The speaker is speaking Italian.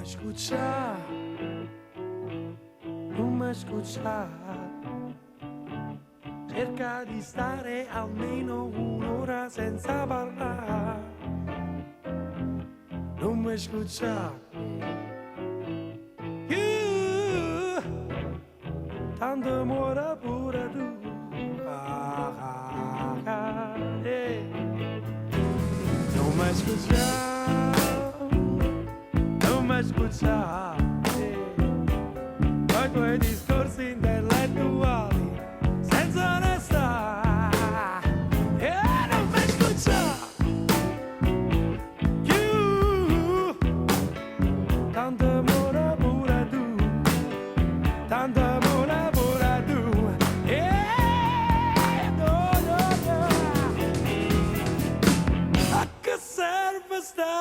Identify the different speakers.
Speaker 1: escuchar, non mi escuchar. Cerca di stare almeno un'ora senza parlare. Non mi escuchar. Tanto muore pure tu. Non mi escuchar, non mi escuchar. Poi quei discorsi intellettuali senza onestà. Non mi escuchar. Tanto amore pure tu. Tanto amore pure tu. No, no, no. A che serve sta